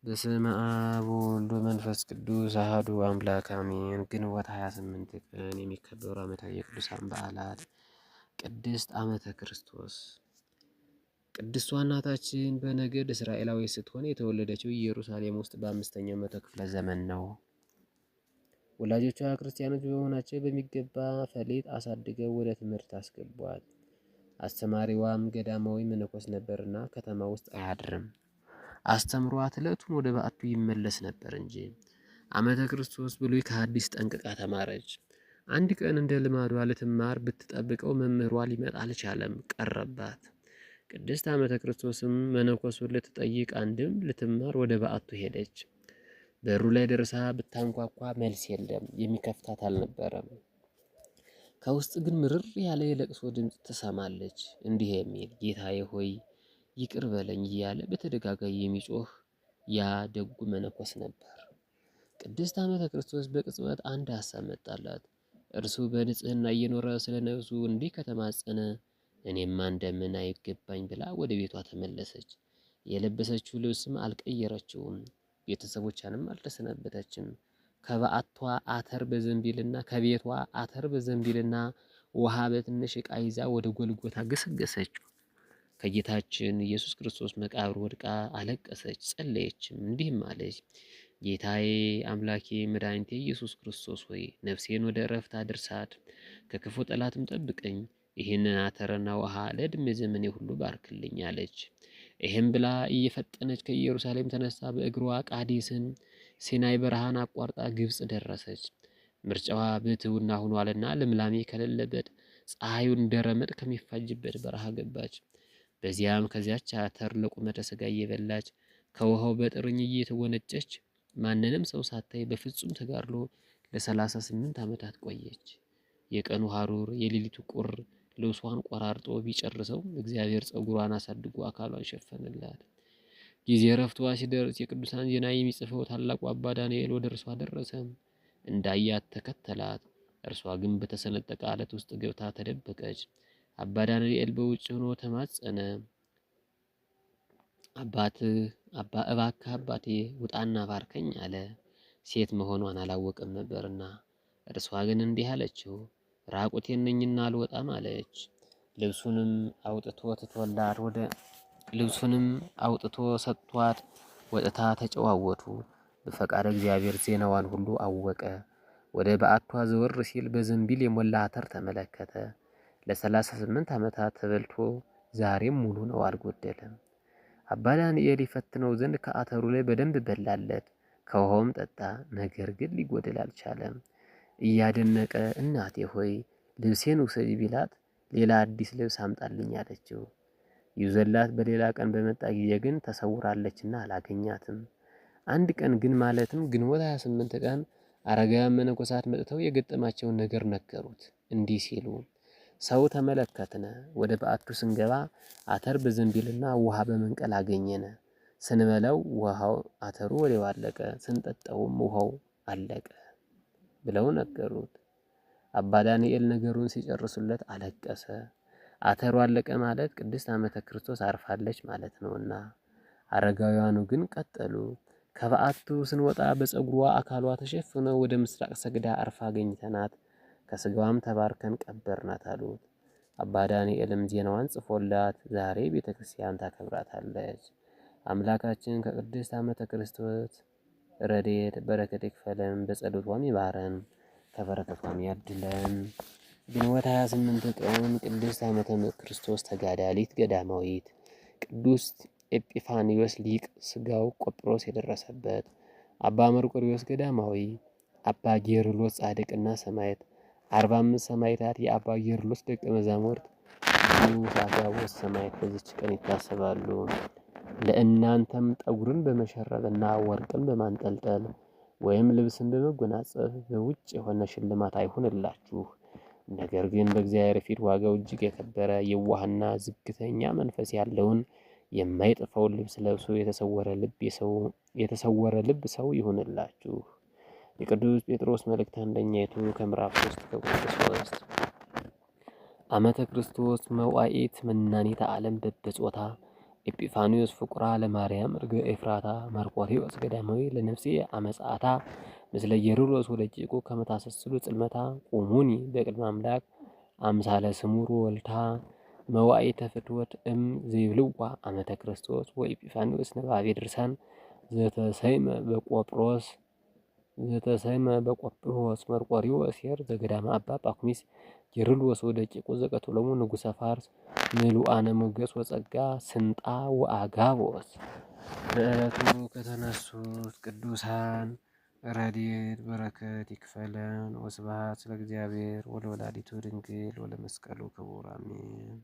በስመ አብ ወወልድ ወመንፈስ ቅዱስ አሐዱ አምላክ አሜን። ግንቦት 28 ቀን የሚከበሩ ዓመታዊ የቅዱሳን በዓላት። ቅድስት ዓመተ ክርስቶስ። ቅድስቷ እናታችን በነገድ እስራኤላዊ ስትሆን የተወለደችው ኢየሩሳሌም ውስጥ በአምስተኛው መቶ ክፍለ ዘመን ነው። ወላጆቿ ክርስቲያኖች በመሆናቸው በሚገባ ፈሊጥ አሳድገው ወደ ትምህርት አስገቧት። አስተማሪዋም ገዳማዊ መነኮስ ነበርና ከተማ ውስጥ አያድርም። አስተምሯት ዕለቱን ወደ በዓቱ ይመለስ ነበር እንጂ። ዓመተ ክርስቶስ ብሉይ ከሐዲስ ጠንቅቃ ተማረች። አንድ ቀን እንደ ልማዷ ልትማር ብትጠብቀው መምህሯ ሊመጣ አልቻለም፣ ቀረባት። ቅድስት ዓመተ ክርስቶስም መነኮሱን ልትጠይቅ አንድም ልትማር ወደ በዓቱ ሄደች። በሩ ላይ ደርሳ ብታንኳኳ መልስ የለም፣ የሚከፍታት አልነበረም። ከውስጥ ግን ምርር ያለ የለቅሶ ድምፅ ትሰማለች፣ እንዲህ የሚል ጌታዬ ሆይ ይቅር በለኝ እያለ በተደጋጋሚ የሚጮህ ያ ደጉ መነኮስ ነበር። ቅድስት ዓመተ ክርስቶስ በቅጽበት አንድ ሐሳብ መጣላት። እርሱ በንጽህና እየኖረ ስለ ነፍሱ እንዲህ ከተማጸነ እኔማ እንደምን አይገባኝ ብላ ወደ ቤቷ ተመለሰች። የለበሰችው ልብስም አልቀየረችውም፣ ቤተሰቦቿንም አልተሰናበተችም። ከቤቷ አተር በዘንቢልና ውሃ በትንሽ ዕቃ ይዛ ወደ ጎልጎታ ገሰገሰችው። ከጌታችን ኢየሱስ ክርስቶስ መቃብር ወድቃ አለቀሰች፣ ጸለየችም፣ እንዲህም አለች። ጌታዬ አምላኬ መድኃኒቴ ኢየሱስ ክርስቶስ ሆይ ነፍሴን ወደ እረፍት አድርሳት፣ ከክፉ ጠላትም ጠብቀኝ። ይህንን አተርና ውሃ ለዕድሜ ዘመኔ ሁሉ ባርክልኝ አለች። ይህም ብላ እየፈጠነች ከኢየሩሳሌም ተነስታ በእግሯ ቃዴስን፣ ሲናይ በረሃን አቋርጣ ግብፅ ደረሰች። ምርጫዋ ብሕትውና ሆኗልና ልምላሜ ከሌለበት ፀሐዩን እንደረመጥ ከሚፋጅበት በረሃ ገባች። በዚያም ከዚያች አተር ለቁመተ ሥጋ እየበላች ከውሃው በጥርኝ እየተወነጨች ማንንም ሰው ሳታይ በፍጹም ተጋድሎ ለ38 ዓመታት ቆየች። የቀኑ ሐሩር የሌሊቱ ቁር ልብሷን ቆራርጦ ቢጨርሰው እግዚአብሔር ፀጉሯን አሳድጎ አካሏን ሸፈነላት። ጊዜ ረፍቷ ሲደርስ የቅዱሳን ዜና የሚጽፈው ታላቁ አባ ዳንኤል ወደ እርሷ ደረሰ። እንዳያት ተከተላት። እርሷ ግን በተሰነጠቀ ዓለት ውስጥ ገብታ ተደበቀች። አባ ዳንኤል በውጭ ሆኖ ተማጸነ። እባክህ አባቴ ውጣና ባርከኝ አለ። ሴት መሆኗን አላወቅም ነበርና። እርሷ ግን እንዲህ አለችው፣ ራቁቴን ነኝና አልወጣም አለች። ልብሱንም አውጥቶ ሰጥቷት ወጥታ ተጨዋወቱ። በፈቃደ እግዚአብሔር ዜናዋን ሁሉ አወቀ። ወደ በዓቷ ዘወር ሲል በዘንቢል የሞላ አተር ተመለከተ። ለ38 ዓመታት ተበልቶ ዛሬም ሙሉ ነው፣ አልጎደለም። አባ ዳንኤል ይፈትነው ዘንድ ከአተሩ ላይ በደንብ በላለት፣ ከውሃውም ጠጣ። ነገር ግን ሊጎድል አልቻለም። እያደነቀ እናቴ ሆይ ልብሴን ውሰጂ ቢላት ሌላ አዲስ ልብስ አምጣልኝ አለችው። ይዘላት በሌላ ቀን በመጣ ጊዜ ግን ተሰውራለችና አላገኛትም። አንድ ቀን ግን ማለትም ግንቦት 28 ቀን አረጋውያን መነኮሳት መጥተው የገጠማቸውን ነገር ነገሩት፣ እንዲህ ሲሉ ሰው ተመለከትነ። ወደ በዓቱ ስንገባ አተር በዘንቢልና ውሃ በመንቀል አገኘነ። ስንበላው ውሃው አተሩ ወዲያው አለቀ፣ ስንጠጣውም ውሃው አለቀ ብለው ነገሩት። አባ ዳንኤል ነገሩን ሲጨርሱለት አለቀሰ። አተሩ አለቀ ማለት ቅድስት ዓመተ ክርስቶስ አርፋለች ማለት ነውና። አረጋውያኑ ግን ቀጠሉ። ከበዓቱ ስንወጣ በፀጉሯ አካሏ ተሸፍኖ ወደ ምስራቅ ሰግዳ አርፋ አገኝተናት ከስጋዋም ተባርከን ቀበርናት አሉት። አባ ዳንኤልም ዜናዋን ጽፎላት ዛሬ ቤተ ክርስቲያን ታከብራታለች። አምላካችን ከቅድስት ዓመተ ክርስቶስ ረድኤት በረከት ይክፈለን፣ በጸሎቷም ይባረን፣ ከበረከቷም ያድለን። ግንቦት 28 ቀን ቅድስት ዓመተ ክርስቶስ ተጋዳሊት ገዳማዊት። ቅዱስ ኤጲፋኒዮስ ሊቅ ስጋው ቆጵሮስ የደረሰበት። አባ መርቆሬዎስ ገዳማዊ። አባ ጌርሎስ ጻድቅና ሰማዕት። 45 ሰማዕታት የአባ ጌርሎስ ደቀ መዛሙርት ቅዱስ አጋቦስ ሰማዕት በዚች ቀን ይታሰባሉ። ለእናንተም ጠጉርን በመሸረብና ወርቅን በማንጠልጠል ወይም ልብስን በመጎናጸፍ በውጭ የሆነ ሽልማት አይሁንላችሁ። ነገር ግን በእግዚአብሔር ፊት ዋጋው እጅግ የከበረ የዋህና ዝግተኛ መንፈስ ያለውን የማይጠፋውን ልብስ ለብሶ የተሰወረ ልብ ሰው ይሁንላችሁ። የቅዱስ ጴጥሮስ መልእክት አንደኛይቱ ከምዕራፍ 3 ከቁጥር 3። ዓመተ ክርስቶስ መዋዕት መናኒተ ዓለም በበጾታ ኤጲፋንዮስ ፍቁራ ለማርያም ርግበ ኤፍራታ መርቆሬዎስ ገዳማዊ ለነፍሴ አመጻታ ምስለ ጌርሎስ ወደቂቁ ከመታሰስሉ ጽልመታ ቁሙኒ በቅድመ አምላክ አምሳለ ስሙር ወልታ መዋዕተ ፍትወት ዘይብልዋ አመተ ክርስቶስ ወኤጲፋንዮስ ነባቤ ድርሳን ዘተሰይመ በቆጵሮስ መርቆሬዎስ ኄር ዘገዳመ አባ ጳኩሚስ ጌርሎስ ወደቂቁ ዘቀተሎሙ ንጉሠ ፋርስ ምሉአነ ሞገስ ወጸጋ ስንጣ ወአጋቦስ። በዕለቱ ከተነሱት ቅዱሳን ረድኤት በረከት ይክፈለን። ወስብሐት ለእግዚአብሔር ወለወላዲቱ ድንግል ወለመስቀሉ ክቡር አሜን።